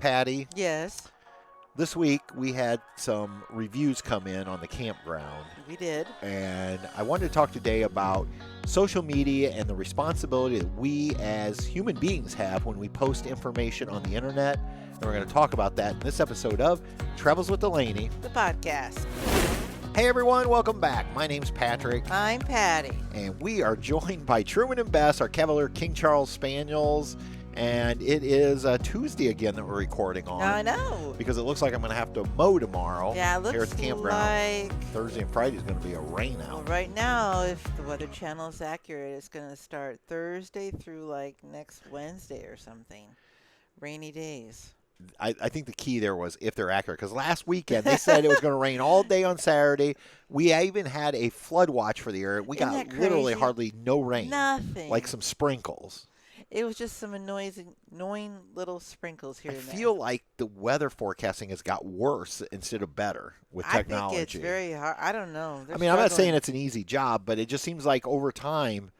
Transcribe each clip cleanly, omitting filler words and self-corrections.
Patty, Yes, this week we had some reviews come in on the Campground, we did. and I wanted to talk today about social media and the responsibility that we as human beings have when we post information on the internet. And we're going to talk about that in this episode of Travels with Delaney. The podcast. Hey everyone, welcome back. My name's Patrick, I'm Patty. and we are joined by Truman and Bess, our Cavalier King Charles Spaniels. And it is Tuesday again that we're recording on. I know. Because it looks like I'm going to have to mow tomorrow. Yeah, it here looks at the campground. like Thursday and Friday is going to be a rain well, out. right now, if the Weather Channel is accurate, it's going to start Thursday through like next Wednesday or something. Rainy days. I think the key there was if they're accurate. Because last weekend they said it was going to rain all day on Saturday. We even had a flood watch for the area. We Isn't got that literally crazy? hardly no rain. Nothing. Like some sprinkles. It was just some annoying little sprinkles here I and there. feel like the weather forecasting has got worse instead of better with technology. I think it's very hard. I don't know. I mean, I'm not saying it's an easy job, but it just seems like over time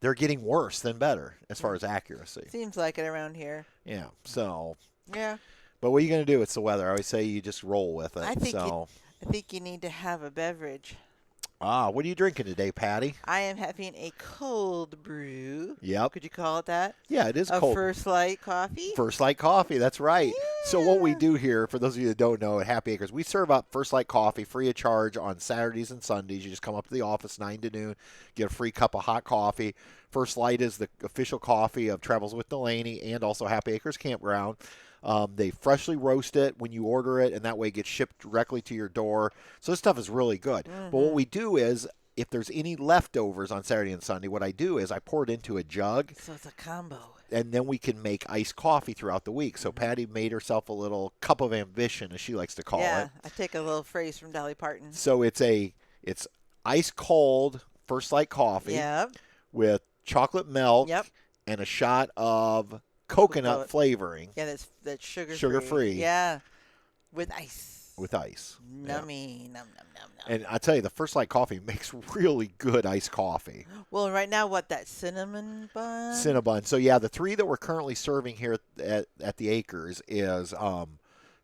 they're getting worse than better as far as accuracy. Seems like it around here. Yeah. So, Yeah. but what are you going to do? It's the weather. I always say you just roll with it. I think you need to have a beverage. What are you drinking today, Patty? I am having a cold brew. Yep. Could you call it that? Yeah, it is A cold. First Light coffee? First Light Coffee, that's right. So what we Yeah. do here, for those of you that don't know, at Happy Acres, we serve up First Light Coffee free of charge on Saturdays and Sundays. You just come up to the office 9 to noon, get a free cup of hot coffee. First Light is the official coffee of Travels with Delaney and also Happy Acres Campground. They freshly roast it when you order it, and that way it gets shipped directly to your door. So this stuff is really good. Mm-hmm. But what we do is, if there's any leftovers on Saturday and Sunday, what I do is I pour it into a jug, So it's a combo. and then we can make iced coffee throughout the week. So Patty made herself a little cup of ambition, as she likes to call Yeah, it. I take a little phrase from Dolly Parton. So it's ice cold First Light coffee Yep. with chocolate milk Yep. and a shot of coconut Coconut. flavoring Yeah, that's sugar-free. Sugar-free. Yeah. With ice. with ice. Yeah. Nummy. Num, num, num, num. And I tell you, the First Light coffee makes really good iced coffee. Well, right now, that cinnamon bun? Cinnabon. So yeah, the three that we're currently serving here at the Acres is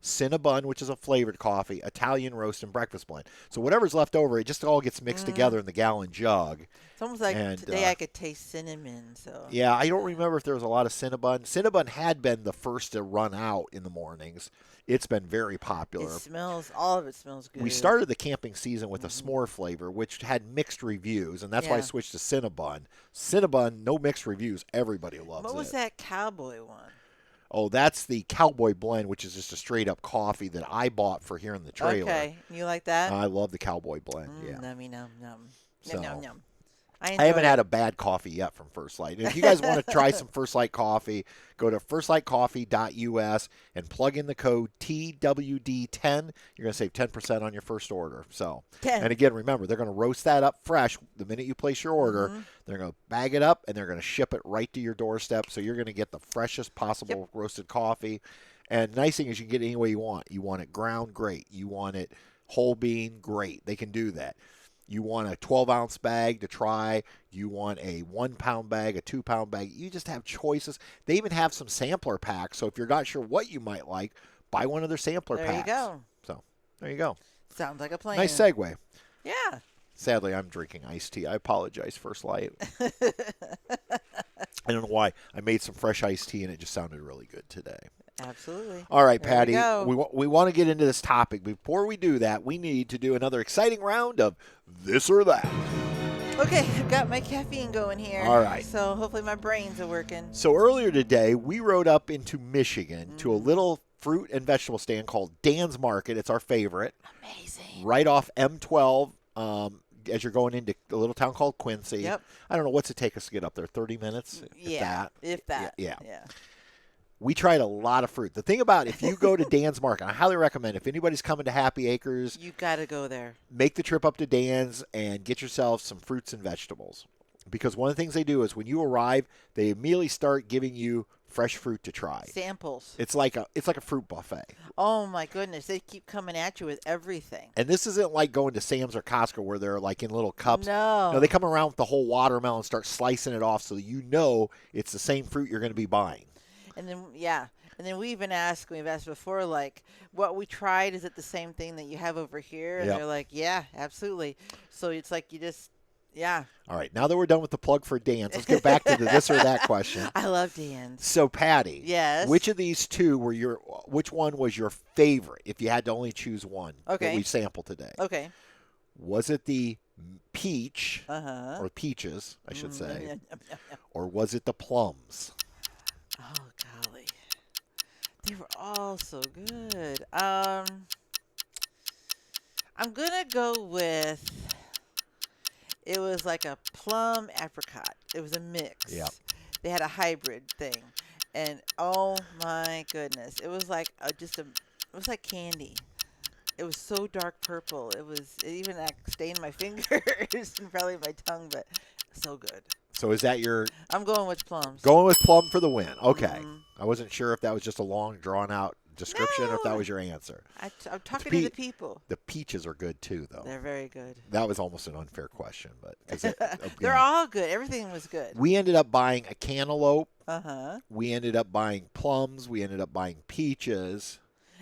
Cinnabon, which is a flavored coffee, Italian roast, and breakfast blend. So whatever's left over, it just all gets mixed together in the gallon jug. It's almost like And, today I could taste cinnamon. So Yeah, I don't remember if there was a lot of Cinnabon. Cinnabon had been the first to run out in the mornings. It's been very popular. all of it smells good. We started the camping season with a s'more flavor, which had mixed reviews, and that's why I Yeah. switched to Cinnabon. Cinnabon, no mixed reviews. Everybody loves What was it. that cowboy one? Oh, that's the Cowboy Blend, which is just a straight-up coffee that I bought for here in the trailer. Okay, you like that? I love the Cowboy Blend, yeah. Nummy num num. So, Num num num. I haven't had a bad coffee yet from First Light. And if you guys want to try some First Light coffee, go to firstlightcoffee.us and plug in the code TWD10. You're going to save 10% on your first order. So, 10. and again, remember, they're going to roast that up fresh the minute you place your order. They're going to bag it up, and they're going to ship it right to your doorstep. So you're going to get the freshest possible roasted coffee. And the nice thing is you can get it any way you want. You want it ground, great. You want it whole bean, great. They can do that. You want a 12-ounce bag to try. You want a 1-pound bag, a 2-pound bag. You just have choices. They even have some sampler packs. So if you're not sure what you might like, buy one of their sampler There packs. you go. So there you go. Sounds like a plan. Nice segue. Yeah. Sadly, I'm drinking iced tea. I apologize, First Light. I don't know why. I made some fresh iced tea, and it just sounded really good today. Absolutely. All right, There Patty, we go. we want to get into this topic. Before we do that, we need to do another exciting round of this or that. Okay, I've got my caffeine going here. All right. So hopefully my brains are working. So earlier today, we rode up into Michigan to a little fruit and vegetable stand called Dan's Market. It's our favorite. Amazing. Right off M12 as you're going into a little town called Quincy. Yep. I don't know, what's it take us to get up there? 30 minutes? Yeah. If that. Yeah. Yeah. We tried a lot of fruit. The thing about if you go to Dan's Market, I highly recommend if anybody's coming to Happy Acres, You got to go there. make the trip up to Dan's and get yourself some fruits and vegetables. Because one of the things they do is when you arrive, they immediately start giving you fresh fruit to try. Samples. It's like a fruit buffet. Oh, my goodness. They keep coming at you with everything. And this isn't like going to Sam's or Costco where they're like in little cups. No. No, they come around with the whole watermelon and start slicing it off so you know it's the same fruit you're going to be buying. And then And then we've asked before, like, what we tried, is it the same thing that you have over here? And Yep. they're like, yeah, absolutely. So it's like you just, yeah. All right, now that we're done with the plug for Dan's, let's get back to the this or that question. I love Dan's. So, Patty, Yes. which of these two which one was your favorite if you had to only choose one that Okay. we sampled today? Okay. Was it the peach, Uh-huh. or peaches, I should say, Yum, yum, yum. or was it the plums? Oh, golly. They were all so good. I'm going to go with, it was like a plum apricot. It was a mix. Yep. They had a hybrid thing. And oh my goodness. It was like it was like candy. It was so dark purple. It even like stained my fingers and probably my tongue, but so good. So is that your I'm going with plums. going with plum for the win? Okay. Mhm. I wasn't sure if that was just a long, drawn-out description or if that No. was your answer. I'm talking to the people. The peaches are good, too, though. They're very good. That was almost an unfair question, but They're all good. Everything was good. we ended up buying a cantaloupe. Uh-huh. We ended up buying plums. We ended up buying peaches.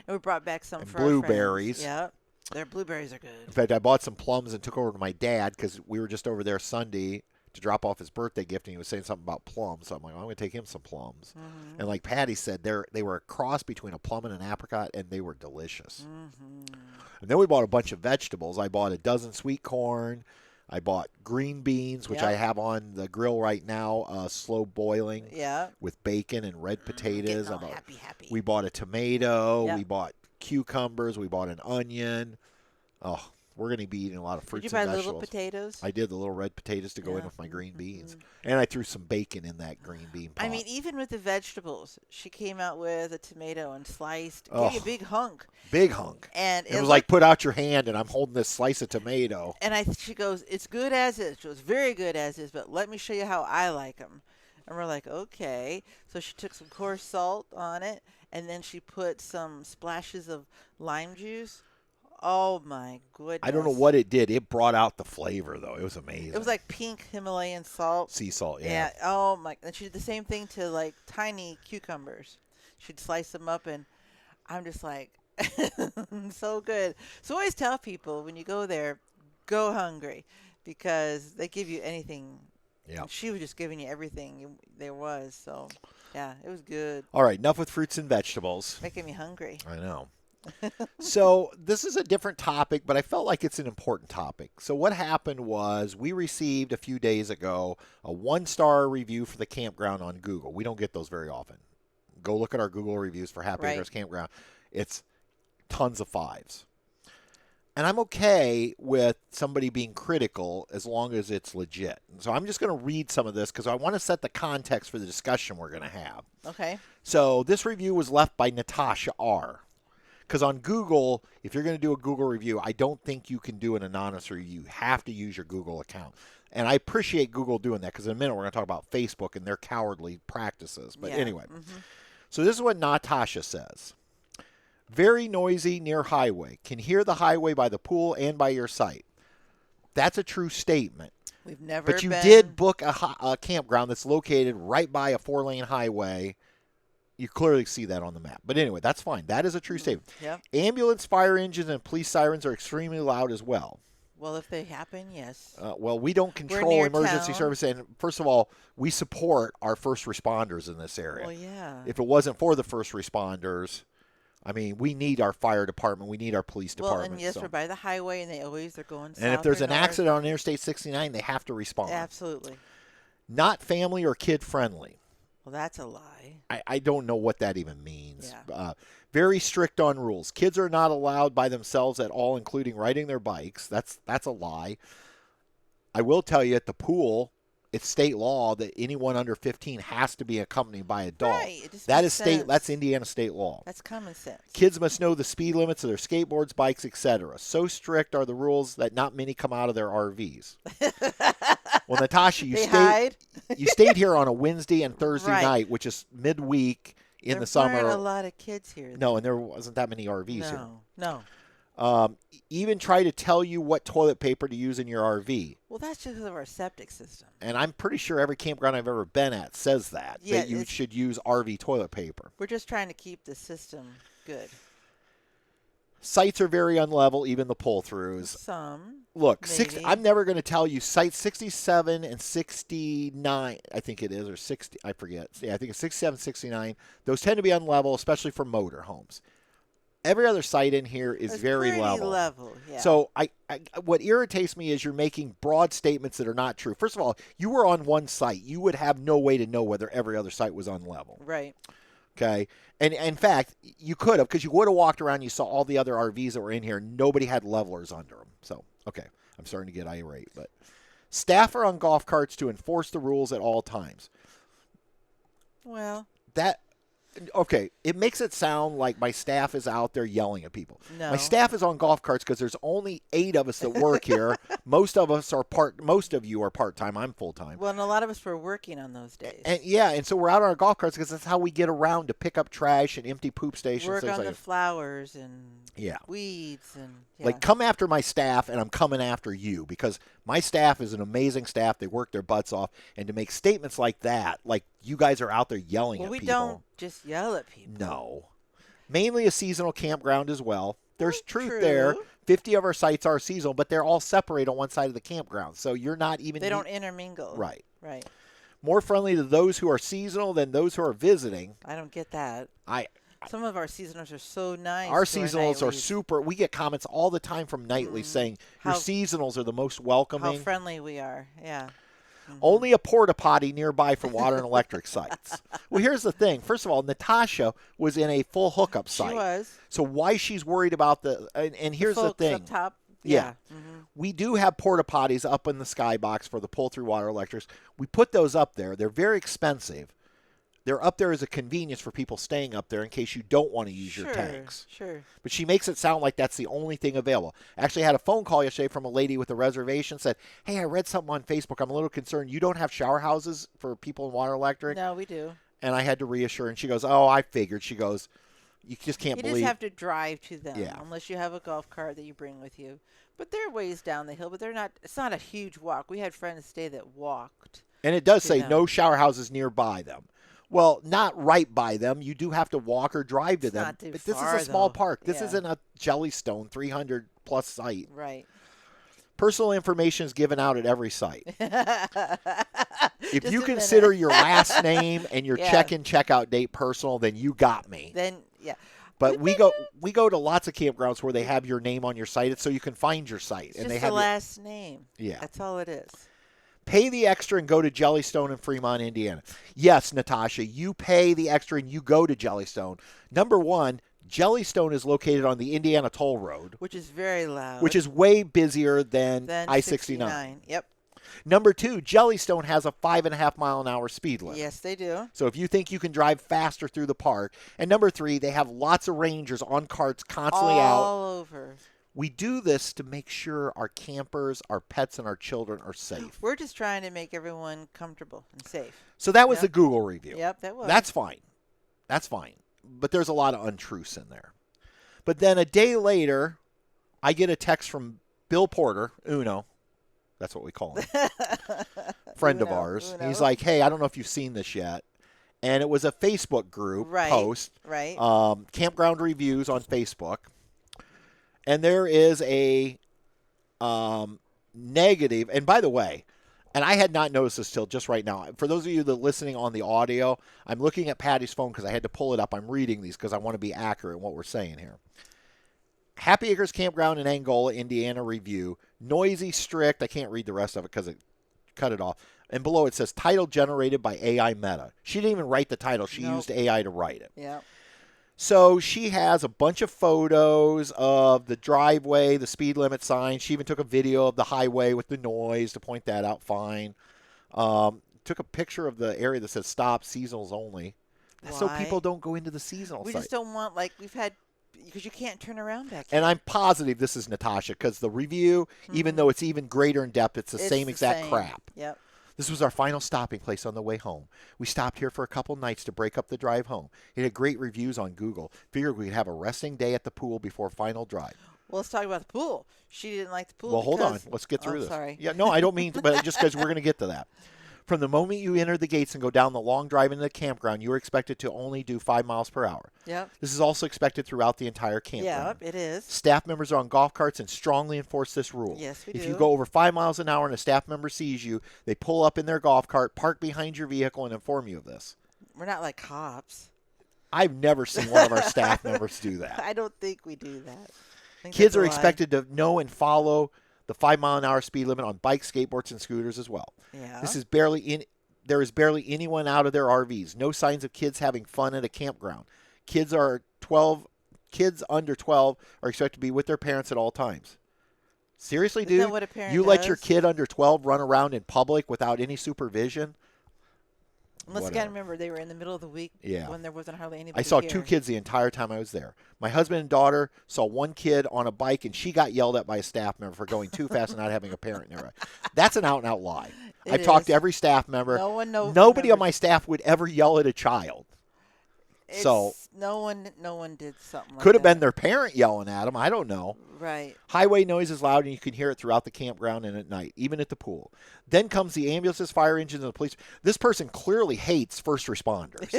And we brought back some And for our friends. blueberries. Yep. Their blueberries are In good. fact, I bought some plums and took over to my dad because we were just over there Sunday to drop off his birthday gift, and he was saying something about plums. So I'm like, I'm going to take him some plums. Mm-hmm. And like Patty said, they were a cross between a plum and an apricot, and they were delicious. Mm-hmm. And then we bought a bunch of vegetables. I bought a dozen sweet corn. I bought green beans, which Yep. I have on the grill right now, slow boiling Yeah. with bacon and red potatoes. Getting all happy. We bought a tomato. Yep. We bought cucumbers. We bought an onion. Oh, we're going to be eating a lot of fruits Did you and buy vegetables. little potatoes? I did the little red potatoes to go in Yeah. with my green beans. Mhm. And I threw some bacon in that green bean pot. I mean, even with the vegetables, she came out with a tomato and sliced. Oh. Gave you a big hunk. big hunk. And It was like, put out your hand, and I'm holding this slice of tomato. And she goes, it's good as is. She was very good as is, but let me show you how I like them. And we're like, okay. So she took some coarse salt on it, and then she put some splashes of lime juice. Oh, my goodness. I don't know what it did. It brought out the flavor, though. It was amazing. It was like pink Himalayan salt. Sea salt, Yeah. Oh, my. And she did the same thing to, like, tiny cucumbers. She'd slice them up, and I'm just like, so good. So I always tell people, when you go there, go hungry, because they give you anything. Yeah. She was just giving you everything there was. So, yeah, it was good. All right, enough with fruits and vegetables. Making me hungry. I know. So this is a different topic, but I felt like it's an important topic. So what happened was we received a few days ago a 1-star review for the campground on Google. We don't get those very often. Go look at our Google reviews for Happy Right. Acres Campground. It's tons of 5s. And I'm okay with somebody being critical as long as it's legit. So I'm just going to read some of this because I want to set the context for the discussion we're going to have. Okay. So this review was left by Natasha R. Because on Google, if you're going to do a Google review, I don't think you can do an anonymous review. You have to use your Google account. And I appreciate Google doing that because in a minute we're going to talk about Facebook and their cowardly practices. But Yeah. anyway, Mm-hmm. so this is what Natasha says. Very noisy near highway. Can hear the highway by the pool and by your site. That's a true statement. We've never But you been... did book a campground that's located right by a 4-lane highway. You clearly see that on the map. But anyway, that's fine. That is a true statement. Yep. Ambulance, fire engines, and police sirens are extremely loud as well. Well, if they happen, yes. Well, we don't control near emergency town. service. And first of all, we support our first responders in this area. Well, yeah. If it wasn't for the first responders, I mean, we need our fire department. We need our police Well, department. and yes, so. we're by the highway, and they're going south And if there's or an north. accident on Interstate 69, they have to respond. Absolutely. Not family or kid friendly. Well, that's a lie. I don't know what that even means. Yeah. Very strict on rules. Kids are not allowed by themselves at all, including riding their bikes. That's a lie. I will tell you, at the pool, it's state law that anyone under 15 has to be accompanied by an adult. Right. It just That makes is state. sense. That's Indiana state law. That's common sense. Kids must know the speed limits of their skateboards, bikes, etc. So strict are the rules that not many come out of their RVs. Well, Natasha, They hide. you stayed here on a Wednesday and Thursday Right. night, which is midweek in There the summer. weren't a lot of kids here. No, and there wasn't that many RVs here. No. Even try to tell you what toilet paper to use in your RV. Well, that's just because of our septic system. And I'm pretty sure every campground I've ever been at says that you should use RV toilet paper. We're just trying to keep the system good. Sites are very unlevel, even the pull-throughs. Some. Look, maybe. I'm never going to tell you sites 67 and 69, I think it is, or 60, I forget. Yeah, I think it's 67, 69. Those tend to be unlevel, especially for motor homes. Every other site in here is very level. Yeah. So what irritates me is you're making broad statements that are not true. First of all, you were on one site. You would have no way to know whether every other site was unlevel. Right. Okay. And in fact, you could have, because you would have walked around and you saw all the other RVs that were in here. Nobody had levelers under them. So, okay. I'm starting to get irate. But staff are on golf carts to enforce the rules at all times. Well. Okay, it makes it sound like my staff is out there yelling at people. No. My staff is on golf carts because there's only 8 of us that work here. Most of you are part-time. I'm full-time. Well, and a lot of us were working on those days. And so we're out on our golf carts because that's how we get around to pick up trash and empty poop stations. Work things on like the flowers and Yeah. weeds and Like, come after my staff, and I'm coming after you, because my staff is an amazing staff. They work their butts off. And to make statements like that, like you guys are out there yelling at people. Well, we don't just yell at people. No. Mainly a seasonal campground as well. There's truth True. there. 50 of our sites are seasonal, but they're all separated on one side of the campground. So you're not even... They don't intermingle. Right. Right. More friendly to those who are seasonal than those who are visiting. I don't get that. Some of our seasonals are so nice. Our seasonals are super. We get comments all the time from nightly saying your seasonals are the most welcoming. How friendly we are. Yeah. Only a porta potty nearby for water and electric sites. Well, here's the thing. First of all, Natasha was in a full hookup site. She was. So why she's worried about and here's the thing. Up top. Yeah. Mm-hmm. We do have porta potties up in the skybox for the pull-through water electrics. We put those up there. They're very expensive. They're up there as a convenience for people staying up there in case you don't want to use your tanks. Sure. But she makes it sound like that's the only thing available. Actually, I had a phone call yesterday from a lady with a reservation. Said, hey, I read something on Facebook. I'm a little concerned. You don't have shower houses for people in water electric? No, we do. And I had to reassure her. And she goes, oh, I figured. She goes, you just can't believe. You just have to drive to them. Yeah. Unless you have a golf cart that you bring with you. But they're ways down the hill. But they're not. It's not a huge walk. We had friends stay that walked. And it does say no shower houses nearby them. Well, not right by them. You do have to walk or drive to them. Not too but this far, is a small though. park. This Yeah. isn't a Jellystone 300-plus site. Right. Personal information is given out at every site. If Just you a consider minute. your last name and your Yeah. check-in, check-out date personal, then you got me. Then, yeah. But we go to lots of campgrounds where they have your name on your site, so you can find your site. It's and just they the have last name. Yeah. That's all it is. Pay the extra and go to Jellystone in Fremont, Indiana. Yes, Natasha, you pay the extra and you go to Jellystone. Number one, Jellystone is located on the Indiana Toll Road, Which is very loud. which is way busier than Then I-69. Yep. Number two, Jellystone has a 5.5-mile-an-hour speed limit. Yes, they do. So if you think you can drive faster through the park. And number three, they have lots of rangers on carts constantly out. All over. We do this to make sure our campers, our pets, and our children are safe. We're just trying to make everyone comfortable and safe. So that was Yep. the Google review. Yep, that was. That's fine. That's fine. But there's a lot of untruths in there. But then a day later, I get a text from Bill Porter, Uno. That's what we call him. Friend of ours. Uno. He's like, hey, I don't know if you've seen this yet. And it was a Facebook group post. Right. Campground reviews on Facebook. And there is a negative. And by the way, and I had not noticed this till just right now. For those of you that are listening on the audio, I'm looking at Patty's phone because I had to pull it up. I'm reading these because I want to be accurate in what we're saying here. Happy Acres Campground in Angola, Indiana review. Noisy, strict. I can't read the rest of it because it cut it off. And below it says title generated by AI Meta. She didn't even write the title. She used AI to write it. Yeah. So she has a bunch of photos of the driveway, the speed limit sign. She even took a video of the highway with the noise to point that out fine. Took a picture of the area that says stop, seasonals only. That's so people don't go into the seasonal We site. just don't want, like, we've had, because you can't turn around back here. And I'm positive this is Natasha because the review, even though it's even greater in depth, it's the same exact crap. Yep. This was our final stopping place on the way home. We stopped here for a couple nights to break up the drive home. It had great reviews on Google. Figured we'd have a resting day at the pool before final drive. Well, let's talk about the pool. She didn't like the pool. Well, hold on. because... Let's get through this. Sorry. Yeah, no, I don't mean to, but just because we're going to get to that. From the moment you enter the gates and go down the long drive into the campground, you are expected to only do 5 miles per hour. Yep. This is also expected throughout the entire campground. Yep, it is. Staff members are on golf carts and strongly enforce this rule. Yes, we do. If you go over 5 miles an hour and a staff member sees you, they pull up in their golf cart, park behind your vehicle, and inform you of this. We're not like cops. I've never seen one of our staff members do that. I don't think we do that. Kids are expected to know and follow the 5 mile an hour speed limit on bikes, skateboards, and scooters as well. Yeah. There is barely anyone out of their RVs. No signs of kids having fun at a campground. Kids under 12 are expected to be with their parents at all times. Seriously, Isn't dude? that what a parent You let does? your kid under 12 run around in public without any supervision? Unless you Whatever. got to remember they were in the middle of the week when there wasn't hardly anybody I saw here. 2 kids the entire time I was there. My husband and daughter saw 1 kid on a bike, and she got yelled at by a staff member for going too fast and not having a parent nearby. That's an out-and-out lie. I've talked to every staff member. Nobody on my staff would ever yell at a child. No one did something like could have that. been their parent yelling at them. I don't know. Right. Highway noise is loud, and you can hear it throughout the campground and at night, even at the pool. Then comes the ambulances, fire engines, and the police. This person clearly hates first responders.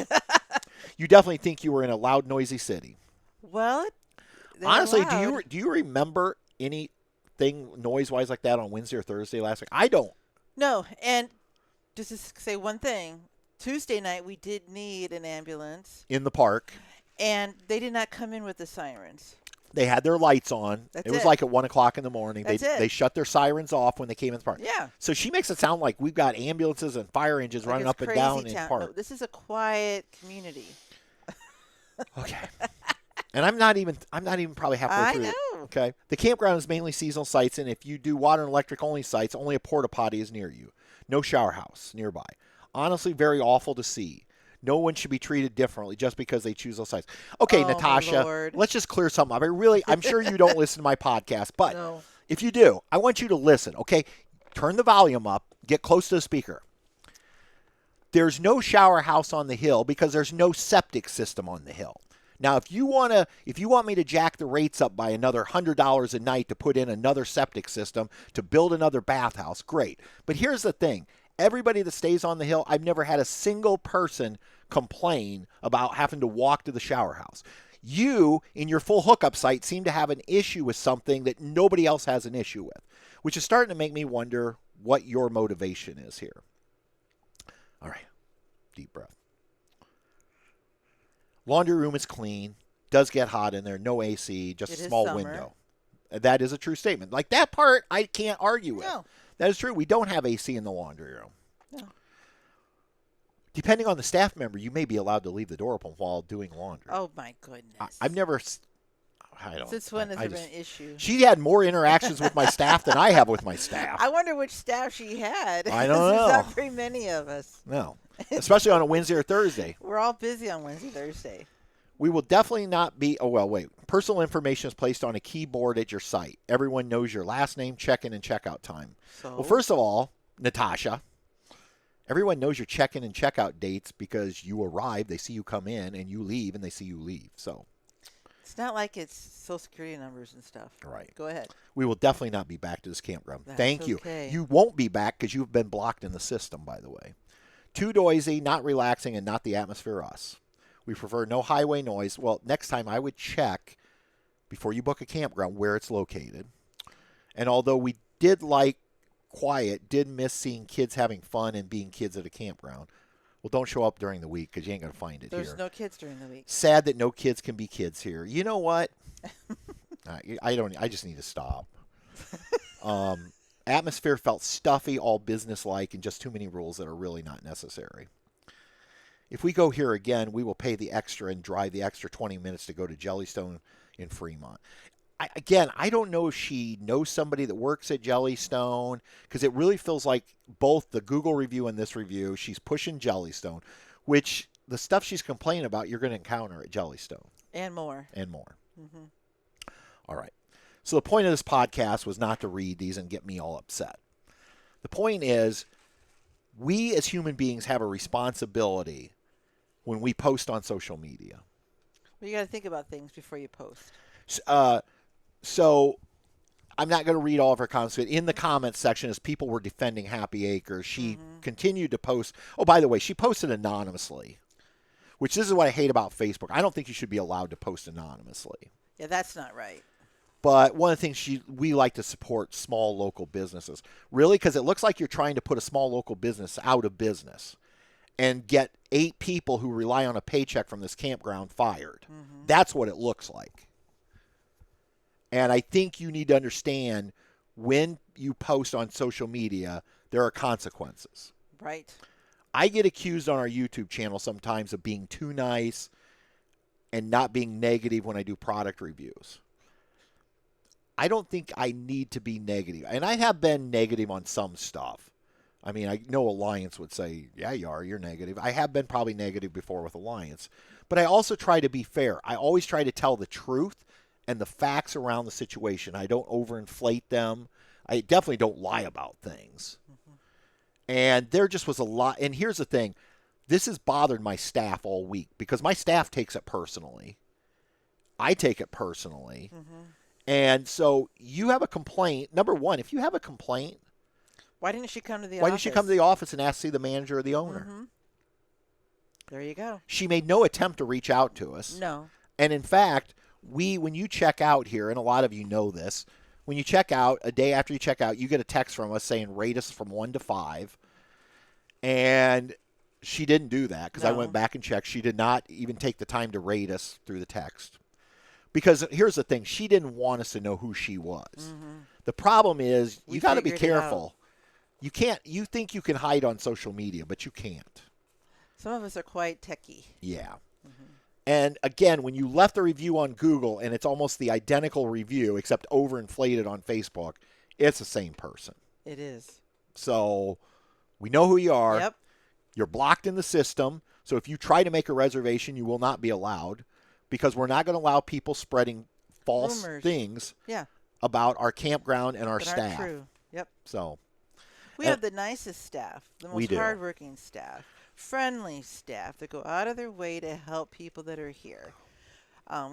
You definitely think you were in a loud, noisy city. Well, honestly, do you remember anything noise-wise like that on Wednesday or Thursday last week? I don't. No, and just to say one thing, Tuesday night we did need an ambulance. In the park. And they did not come in with the sirens. They had their lights on. That's it was it. like at 1 o'clock in the morning. That's it. They shut their sirens off when they came in the park. Yeah. So she makes it sound like we've got ambulances and fire engines running up and down in the park. No, this is a quiet community. Okay. And I'm not even probably halfway through. I know. Okay. The campground is mainly seasonal sites, and if you do water and electric only sites, only a porta potty is near you. No shower house nearby. Honestly, very awful to see. No one should be treated differently just because they choose those sites. Okay, Natasha, let's just clear something up. I'm sure you don't listen to my podcast, but if you do, I want you to listen, okay? Turn the volume up, get close to the speaker. There's no shower house on the hill because there's no septic system on the hill. Now, if you want me to jack the rates up by another $100 a night to put in another septic system to build another bathhouse, great. But here's the thing. Everybody that stays on the hill, I've never had a single person complain about having to walk to the shower house. You, in your full hookup site, seem to have an issue with something that nobody else has an issue with, which is starting to make me wonder what your motivation is here. All right. Deep breath. Laundry room is clean. Does get hot in there. No AC, just a small window. That is a true statement. Like that part, I can't argue with. No. That is true. We don't have AC in the laundry room. No. Depending on the staff member, you may be allowed to leave the door open while doing laundry. Oh, my goodness. I've never... I don't. Since when has there been an issue? She had more interactions with my staff than I have with my staff. I wonder which staff she had. I don't know. There's not very many of us. No. Especially on a Wednesday or Thursday. We're all busy on Wednesday, Thursday. We will definitely not be... Oh, well, wait. Personal information is placed on a keyboard at your site. Everyone knows your last name, check-in, and check-out time. So? Well, first of all, Natasha, everyone knows your check-in and check-out dates because you arrive, they see you come in, and you leave, and they see you leave. So it's not like it's Social Security numbers and stuff. Right. Go ahead. We will definitely not be back to this campground. Thank you. Okay. You won't be back because you've been blocked in the system, by the way. Too noisy, not relaxing, and not the atmosphere us. We prefer no highway noise. Well, next time I would check before you book a campground where it's located. And although we did like quiet, did miss seeing kids having fun and being kids at a campground. Well, don't show up during the week because you ain't going to find it here. There's no kids during the week. Sad that no kids can be kids here. You know what? I just need to stop. Atmosphere felt stuffy, all business-like, and just too many rules that are really not necessary. If we go here again, we will pay the extra and drive the extra 20 minutes to go to Jellystone in Fremont. I don't know if she knows somebody that works at Jellystone, because it really feels like both the Google review and this review, she's pushing Jellystone, which the stuff she's complaining about, you're going to encounter at Jellystone. And more. And more. Mm-hmm. All right. So the point of this podcast was not to read these and get me all upset. The point is, we as human beings have a responsibility when we post on social media. Well, you got to think about things before you post. So I'm not going to read all of her comments. In the comments section, as people were defending Happy Acres, she continued to post. Oh, by the way, she posted anonymously, which this is what I hate about Facebook. I don't think you should be allowed to post anonymously. Yeah, that's not right. But one of the things we like to support small local businesses. Really, because it looks like you're trying to put a small local business out of business and get 8 people who rely on a paycheck from this campground fired. That's what it looks like. And I think you need to understand when you post on social media, there are consequences. Right. I get accused on our YouTube channel sometimes of being too nice and not being negative when I do product reviews. I don't think I need to be negative. And I have been negative on some stuff. I mean, I know Alliance would say, yeah, you are. You're negative. I have been probably negative before with Alliance. But I also try to be fair. I always try to tell the truth and the facts around the situation. I don't overinflate them. I definitely don't lie about things. And there just was a lot. And here's the thing. This has bothered my staff all week because my staff takes it personally. I take it personally. And so you have a complaint. Number one, if you have a complaint, why didn't she come to the office? why didn't she come to the office and ask to see the manager or the owner? There you go. She made no attempt to reach out to us. No. And in fact, when you check out here, and a lot of you know this, when you check out, a day after you check out, you get a text from us saying rate us from 1 to 5. And she didn't do that because I went back and checked. She did not even take the time to rate us through the text. Because here's the thing, she didn't want us to know who she was. The problem is you got to be careful. You can't. You think you can hide on social media, but you can't. Some of us are quite techie. Yeah. And again, when you left a review on Google and it's almost the identical review except overinflated on Facebook, it's the same person. It is. So we know who you are. Yep. You're blocked in the system. So if you try to make a reservation, you will not be allowed because we're not going to allow people spreading false things about our campground and our that staff. Aren't true. Yep. So we have the nicest staff, the most do. hardworking staff, friendly staff that go out of their way to help people that are here.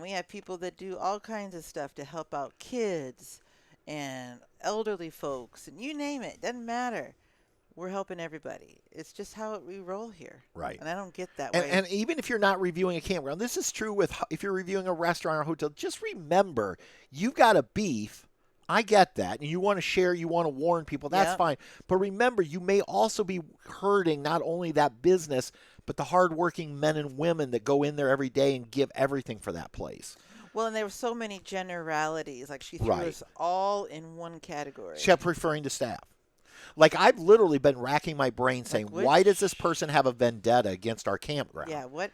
We have people that do all kinds of stuff to help out kids and elderly folks, and you name it. Doesn't matter. We're helping everybody. It's just how we roll here. Right. And I don't get that way. And even if you're not reviewing a campground, this is true with if you're reviewing a restaurant or a hotel, just remember, you've got a beef. I get that. And you want to share, you want to warn people. That's fine. But remember, you may also be hurting not only that business, but the hardworking men and women that go in there every day and give everything for that place. Well, and there were so many generalities. Like she threw us all in one category. She kept referring to staff. Like I've literally been racking my brain saying, why does this person have a vendetta against our campground? Yeah, what?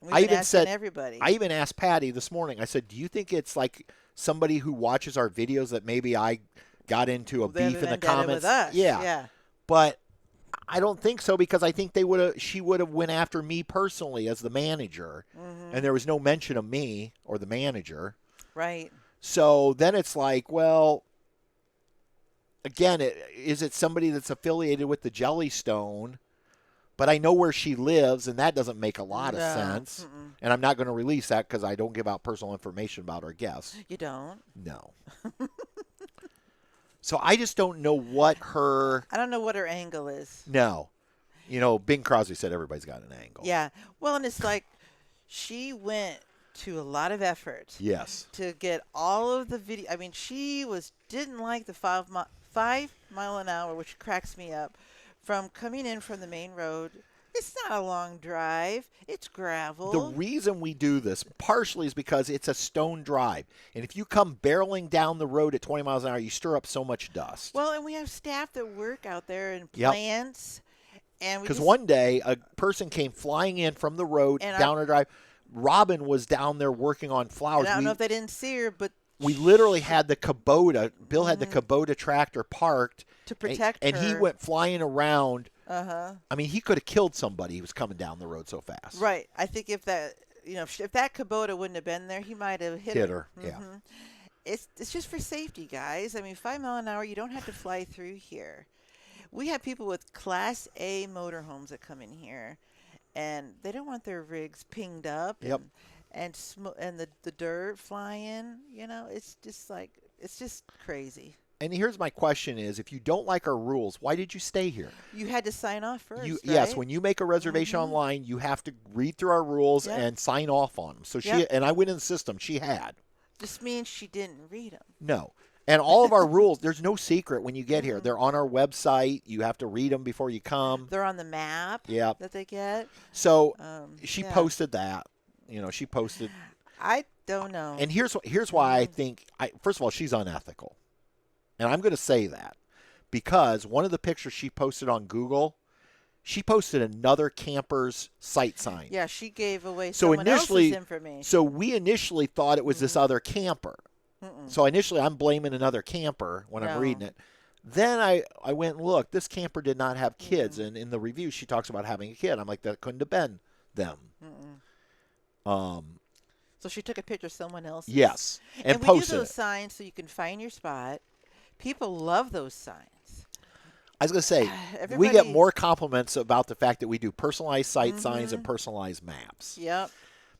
I even said everybody. I even asked Patty this morning. I said, do you think it's like somebody who watches our videos that maybe I got into a beef in the comments? With us. Yeah. But I don't think so because I think she would have went after me personally as the manager, and there was no mention of me or the manager. Right. So then it's like, well, again, is it somebody that's affiliated with the Jellystone? But I know where she lives, and that doesn't make a lot of sense. And I'm not going to release that because I don't give out personal information about our guests. You don't? No. So I just don't know what her... I don't know what her angle is. No. You know, Bing Crosby said everybody's got an angle. Yeah. Well, and it's like she went to a lot of effort. Yes. To get all of the video. I mean, she didn't like the 5 mile an hour, which cracks me up, from coming in from the main road. It's not a long drive. It's gravel. The reason we do this partially is because it's a stone drive. And if you come barreling down the road at 20 miles an hour, you stir up so much dust. Well, and we have staff that work out there in plants. Because one day, a person came flying in from the road down our drive. Robin was down there working on flowers. And I don't know if they didn't see her, but... We literally had the Kubota. Bill had the Kubota tractor parked. To protect her. And he went flying around. I mean, he could have killed somebody. He was coming down the road so fast. Right. I think if that Kubota wouldn't have been there, he might have hit her. Yeah. It's just for safety, guys. I mean, 5 mile an hour, you don't have to fly through here. We have people with Class A motorhomes that come in here, and they don't want their rigs pinged up. Yep. and the dirt flying. You know, it's just crazy. And here's my question is, if you don't like our rules, why did you stay here? You had to sign off first, right? Yes, when you make a reservation online, you have to read through our rules Yep. and sign off on them. So Yep. and I went in the system. She had. Just means she didn't read them. No. And all of our rules, there's no secret when you get here. They're on our website. You have to read them before you come. They're on the map Yep. that they get. So she yeah. posted that. She posted. I don't know. And here's why I think, first of all, she's unethical. And I'm going to say that because one of the pictures she posted on Google, she posted another camper's site sign. Yeah, she gave away someone else's information. So we initially thought it was this other camper. So initially I'm blaming another camper when I'm reading it. Then I went and looked. This camper did not have kids. And in the review, she talks about having a kid. I'm like, that couldn't have been them. So she took a picture of someone else's. Yes. And we posted do those it. signs so you can find your spot. People love those signs. I was going to say, we get more compliments about the fact that we do personalized site signs and personalized maps. Yep.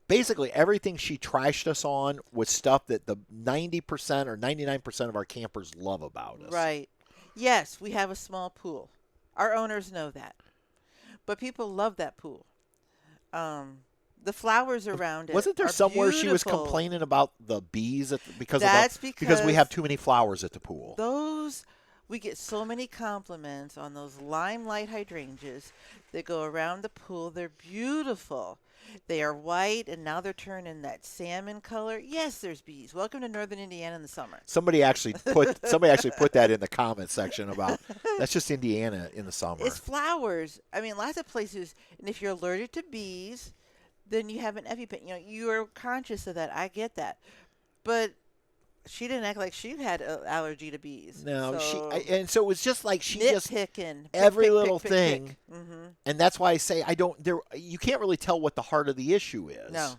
Basically, everything she trashed us on was stuff that the 90% or 99% of our campers love about us. Right. Yes, we have a small pool. Our owners know that. But people love that pool. The flowers around it Wasn't there are somewhere she was beautiful. complaining about the bees because we have too many flowers at the pool? We get so many compliments on those limelight hydrangeas that go around the pool. They're beautiful. They are white, and now they're turning that salmon color. Yes, there's bees. Welcome to Northern Indiana in the summer. Somebody actually put that in the comment section about that's just Indiana in the summer. It's flowers. I mean, lots of places. And if you're allergic to bees, then you have an EpiPen. You are conscious of that. I get that, but she didn't act like she had an allergy to bees. No, so and so it was just like she nitpicking every little thing, Mm-hmm. and that's why I say you can't really tell what the heart of the issue is. No,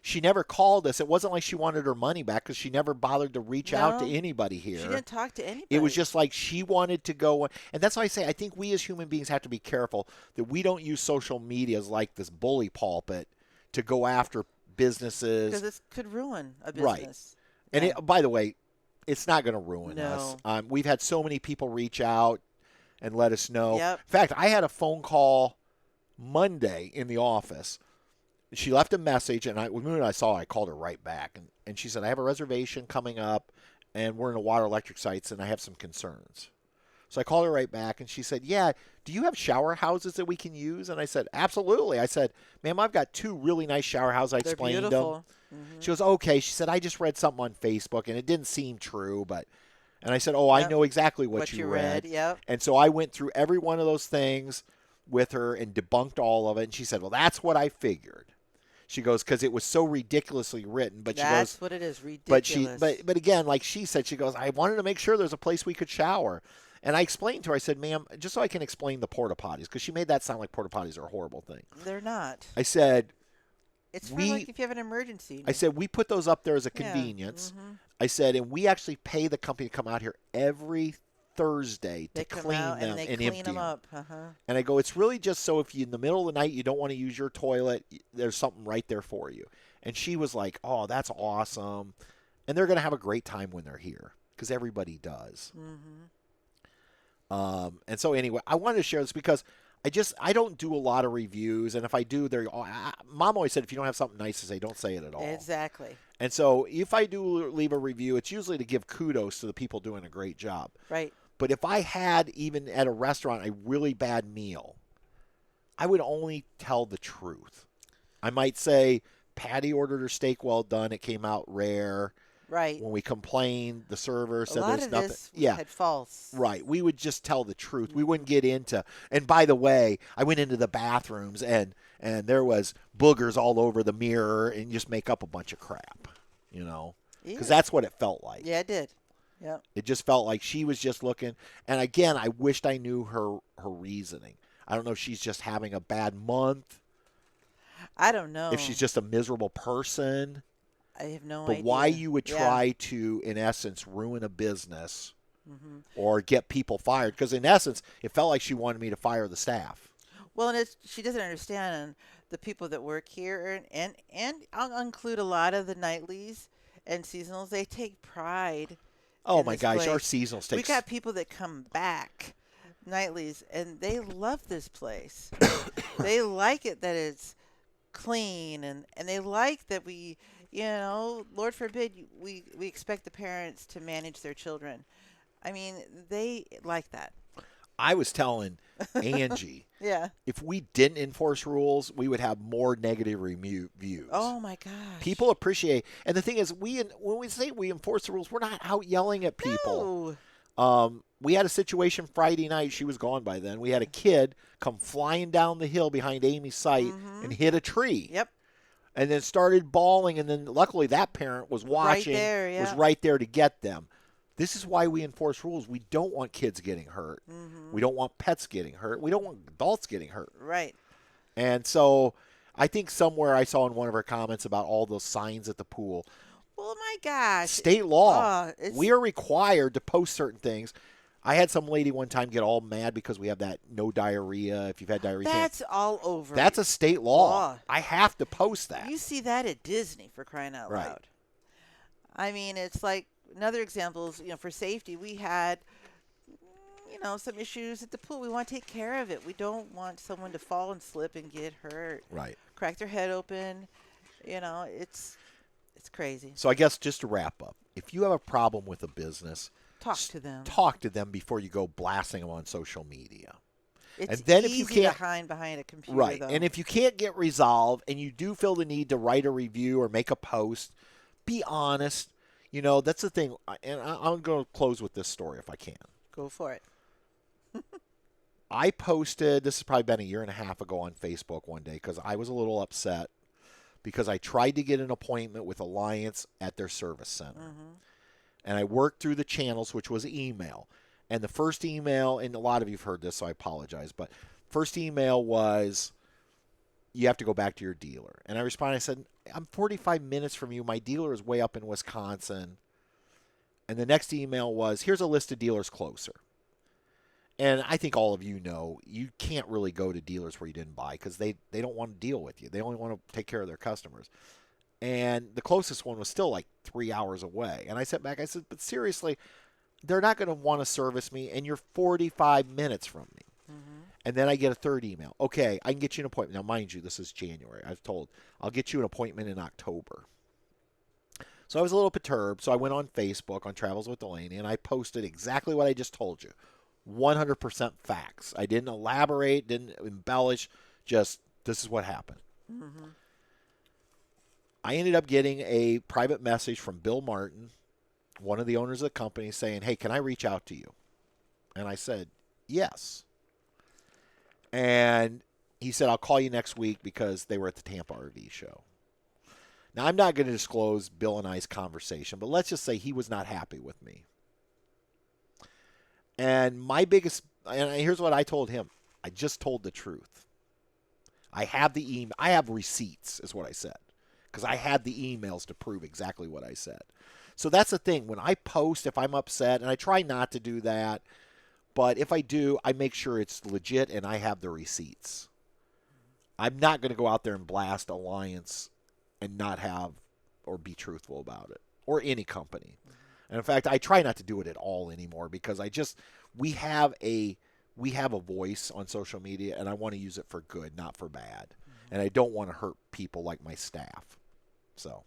she never called us. It wasn't like she wanted her money back because she never bothered to reach out to anybody here. She didn't talk to anybody. It was just like she wanted to go, and that's why I say I think we as human beings have to be careful that we don't use social media as like this bully pulpit to go after businesses because it could ruin a business. Right. And by the way, it's not going to ruin No. us. We've had so many people reach out and let us know. Yep. In fact, I had a phone call Monday in the office. She left a message, and when I saw her, I called her right back. And she said, I have a reservation coming up, and we're in the water electric sites, and I have some concerns. So I called her right back, and she said, yeah, do you have shower houses that we can use? And I said, absolutely. I said, ma'am, I've got two really nice shower houses. I explained them. Mm-hmm. She goes, okay. She said, I just read something on Facebook, and it didn't seem true. And I said, oh, I know exactly what you read. Yep. And so I went through every one of those things with her and debunked all of it. And she said, well, that's what I figured. She goes, because it was so ridiculously written. But that's what it is, ridiculous. But again, like she said, she goes, I wanted to make sure there's a place we could shower. And I explained to her, I said, ma'am, just so I can explain the porta potties, because she made that sound like porta potties are a horrible thing. They're not. I said, it's for like if you have an emergency. I said, we put those up there as a convenience. Mm-hmm. I said, and we actually pay the company to come out here every Thursday to clean them and empty them up. And I go, it's really just so if you in the middle of the night you don't want to use your toilet, there's something right there for you. And she was like, oh, that's awesome. And they're going to have a great time when they're here because everybody does. Mm-hmm. And so anyway, I wanted to share this because I don't do a lot of reviews. And if I do, Mom always said, if you don't have something nice to say, don't say it at all. Exactly. And so if I do leave a review, it's usually to give kudos to the people doing a great job. Right. But if I had, even at a restaurant, a really bad meal, I would only tell the truth. I might say, Patty ordered her steak well done. It came out rare. Right. When we complained, the server said there's nothing. A lot of this had false. Right. We would just tell the truth. We wouldn't get into. And by the way, I went into the bathrooms and there was boogers all over the mirror and just make up a bunch of crap, because that's what it felt like. Yeah, it did. Yep. It just felt like she was just looking. And again, I wished I knew her reasoning. I don't know if she's just having a bad month. I don't know. If she's just a miserable person. I have no idea. But why you would try to, in essence, ruin a business or get people fired. Because in essence, it felt like she wanted me to fire the staff. Well, and she doesn't understand the people that work here, and I'll include a lot of the nightlies and seasonals. They take pride Oh in my this gosh, our place. seasonals We takes. got people that come back nightlies, and they love this place. They like it that it's clean, and they like that we, Lord forbid we expect the parents to manage their children. I mean, they like that. I was telling Angie, Yeah. if we didn't enforce rules, we would have more negative reviews. Oh my gosh. People appreciate, and the thing is, when we say we enforce the rules, we're not out yelling at people. No. We had a situation Friday night. She was gone by then. We had a kid come flying down the hill behind Amy's site and hit a tree. Yep. And then started bawling. And then luckily that parent was watching, Right there, yeah. was right there to get them. This is why we enforce rules. We don't want kids getting hurt. We don't want pets getting hurt. We don't want adults getting hurt. Right. And so I think somewhere I saw in one of her comments about all those signs at the pool. Well, my gosh. State law. It's We are required to post certain things. I had some lady one time get all mad because we have that no diarrhea. If you've had diarrhea, That's all over. that's a state law. Law. I have to post that. You see that at Disney, for crying out Right. loud. I mean, it's like another example is, for safety, we had, some issues at the pool. We want to take care of it. We don't want someone to fall and slip and get hurt, Right. crack their head open. It's crazy. So I guess just to wrap up, if you have a problem with a business, Talk to them. talk to them before you go blasting them on social media. It's and then if easy you can't, to hide behind a computer, right. though. And if you can't get resolved and you do feel the need to write a review or make a post, be honest. That's the thing. And I'm going to close with this story if I can. Go for it. I posted, this has probably been a year and a half ago on Facebook one day because I was a little upset because I tried to get an appointment with Alliance at their service center. And I worked through the channels, which was email. And the first email, and a lot of you have heard this, so I apologize, but first email was, you have to go back to your dealer. And I responded, I said, I'm 45 minutes from you. My dealer is way up in Wisconsin. And the next email was, here's a list of dealers closer. And I think all of you know, you can't really go to dealers where you didn't buy because they don't want to deal with you. They only want to take care of their customers. And the closest one was still like 3 hours away. And I sat back, I said, but seriously, they're not going to want to service me, and you're 45 minutes from me. And then I get a third email. Okay, I can get you an appointment. Now, mind you, this is January. I've told, I'll get you an appointment in October. So I was a little perturbed. So I went on Facebook, on Travels with Delaney, and I posted exactly what I just told you. 100% facts. I didn't elaborate, didn't embellish, just this is what happened. I ended up getting a private message from Bill Martin, one of the owners of the company, saying, hey, can I reach out to you? And I said, yes. And he said, I'll call you next week because they were at the Tampa RV show. Now, I'm not going to disclose Bill and I's conversation, but let's just say he was not happy with me. And here's what I told him. I just told the truth. I have the email. I have receipts, is what I said, because I had the emails to prove exactly what I said. So that's the thing. When I post, if I'm upset, and I try not to do that, but if I do, I make sure it's legit and I have the receipts. I'm not going to go out there and blast Alliance and not have or be truthful about it, or any company. And in fact, I try not to do it at all anymore because we have a voice on social media, and I want to use it for good, not for bad. And I don't want to hurt people like my staff. So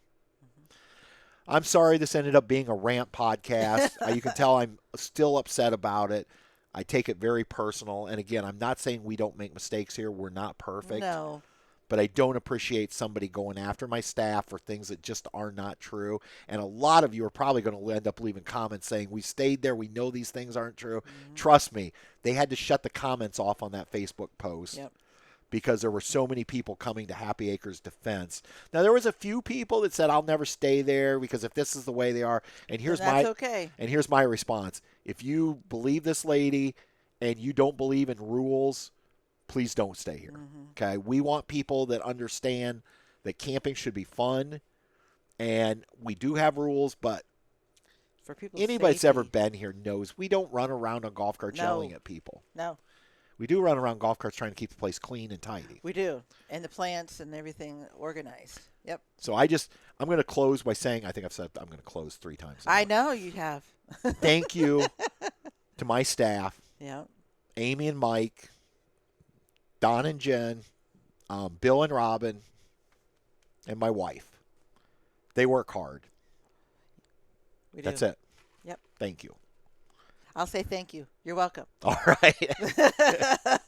I'm sorry this ended up being a rant podcast. You can tell I'm still upset about it. I take it very personal. And again, I'm not saying we don't make mistakes here. We're not perfect. No. But I don't appreciate somebody going after my staff for things that just are not true. And a lot of you are probably going to end up leaving comments saying, we stayed there, we know these things aren't true. Trust me, they had to shut the comments off on that Facebook post because there were so many people coming to Happy Acres defense. Now, there was a few people that said, I'll never stay there because if this is the way they are. And here's and here's my response. If you believe this lady and you don't believe in rules, please don't stay here. Okay? We want people that understand that camping should be fun, and we do have rules, but for people's anybody that's safety. ever been here knows we don't run around on golf carts yelling at people. No. we do run around golf carts trying to keep the place clean and tidy. We do. And the plants and everything organized. Yep. So I'm going to close by saying, I think I've said I'm going to close 3 times. I know you have. Thank you to my staff, Yeah. Amy and Mike, Don and Jen, Bill and Robin, and my wife. They work hard. We do. That's it. Yep. Thank you. I'll say thank you. You're welcome. All right.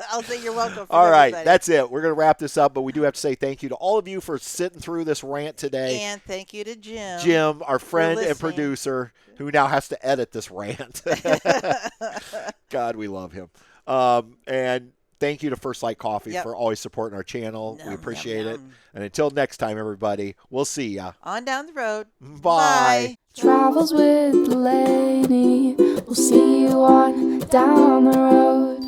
I'll say you're welcome. All right. Everybody. That's it. We're going to wrap this up, but we do have to say thank you to all of you for sitting through this rant today. And thank you to Jim. Jim, our friend and listening. producer, who now has to edit this rant. God, we love him. And thank you to First Light Coffee for always supporting our channel. We appreciate it. And until next time, everybody, we'll see ya. On down the road. Bye. Travels with the lady. We'll see you on down the road.